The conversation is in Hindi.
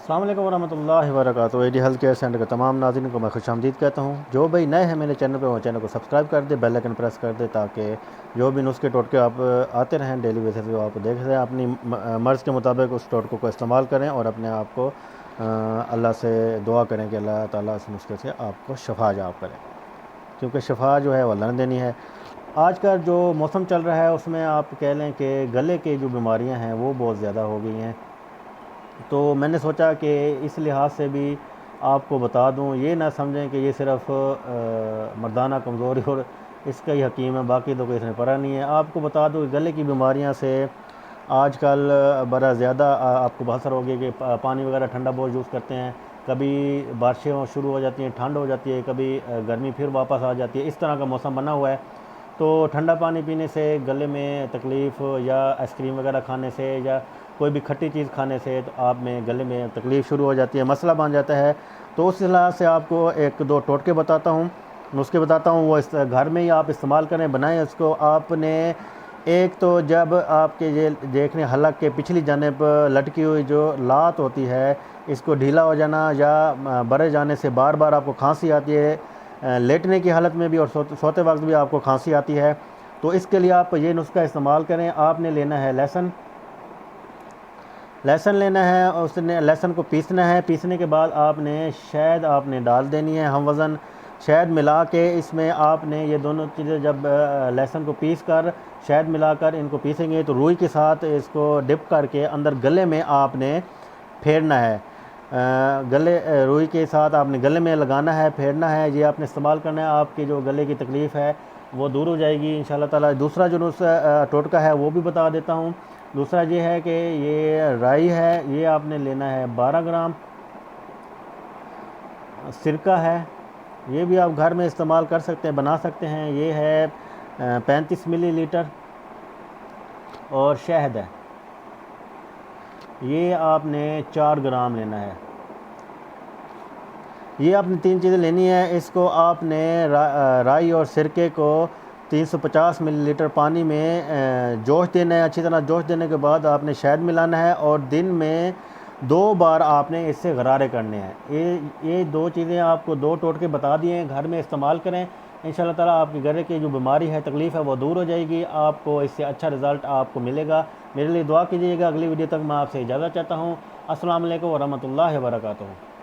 अस्सलाम वालेकुम वरहमतुल्लाहि वबरकातुहू। एडी हेल्थ केयर सेंटर के तमाम नाज़रीन को मैं खुशामदीद कहता हूँ। जो भाई नए हैं मेरे चैनल पे वो चैनल को सब्सक्राइब कर दे, बेल आइकन प्रेस कर दे, ताकि जो भी नुस्खे टोटके आप आते रहें डेली बेसिस पे आप देख रहे हैं, अपनी मर्ज़ के मुताबिक उस टोटकों को इस्तेमाल करें और अपने आप को अल्लाह से दुआ करें कि अल्लाह ताला इस नुस्खे से आपको शफा जाब करें, क्योंकि शफा जो है वो अल्लाह ने देनी है। आज का जो मौसम चल रहा है उसमें आप कह लें कि गले की जो बीमारियां हैं वो बहुत ज़्यादा हो गई हैं। तो मैंने सोचा कि इस लिहाज से भी आपको बता दूं, ये ना समझें कि ये सिर्फ़ मर्दाना कमज़ोरी और इसका ही हकीम है, बाकी तो कोई इसमें पड़ा नहीं है। आपको बता दूं गले की बीमारियां से आजकल बड़ा ज़्यादा आपको असर हो गया कि पानी वगैरह ठंडा बहुत यूज़ करते हैं। कभी बारिशें शुरू हो जाती हैं, ठंड हो जाती है, कभी गर्मी फिर वापस आ जाती है। इस तरह का मौसम बना हुआ है। तो ठंडा पानी पीने से गले में तकलीफ़, या आइसक्रीम वगैरह खाने से, या कोई भी खट्टी चीज़ खाने से तो आप में गले में तकलीफ़ शुरू हो जाती है, मसला बन जाता है। तो उस लिहाज से आपको एक दो टोटके बताता हूँ, नुस्खे बताता हूँ, वो इस घर में ही आप इस्तेमाल करें, बनाएं इसको। आपने एक तो जब आपके ये देखने हलक के पिछली जानिब लटकी हुई जो लात होती है, इसको ढीला हो जाना या बड़े जाने से बार बार आपको खांसी आती है, लेटने की हालत में भी और सोते वक्त भी आपको खांसी आती है, तो इसके लिए आप ये नुस्खा इस्तेमाल करें। आपने लेना है लहसुन, लहसुन लेना है और उसने लहसुन को पीसना है। पीसने के बाद आपने शहद आपने डाल देनी है, हम वज़न शहद मिला के। इसमें आपने ये दोनों चीज़ें जब लहसुन को पीस कर शहद मिलाकर इनको पीसेंगे तो रुई के साथ इसको डिप करके अंदर गले में आपने फेरना है। गले रुई के साथ आपने गले में लगाना है, फेरना है। ये आपने इस्तेमाल करना है, आपकी जो गले की तकलीफ़ है वो दूर हो जाएगी इंशाल्लाह ताला। दूसरा जो टोटका है वो भी बता देता हूँ। दूसरा ये है कि ये राई है, ये आपने लेना है 12 ग्राम। सिरका है, ये भी आप घर में इस्तेमाल कर सकते हैं, बना सकते हैं। ये है 35 मिलीलीटर। और शहद है, ये आपने 4 ग्राम लेना है। ये आपने तीन चीज़ें लेनी है। इसको आपने राई और सिरके को 350 मिलीलीटर पानी में जोश देना है। अच्छी तरह जोश देने के बाद आपने शहद मिलाना है और दिन में 2 बार आपने इससे गरारे करने हैं। ये दो चीज़ें आपको, दो टोटके बता दिए हैं, घर में इस्तेमाल करें। इंशाल्लाह ताला आपके गले की जो बीमारी है, तकलीफ़ है, वो दूर हो जाएगी। आपको इससे अच्छा रिज़ल्ट आपको मिलेगा। मेरे लिए दुआ कीजिएगा। अगली वीडियो तक मैं आपसे इजाज़त चाहता हूँ। अस्सलाम वालेकुम वरहमतुल्लाहि वबरकातुहू।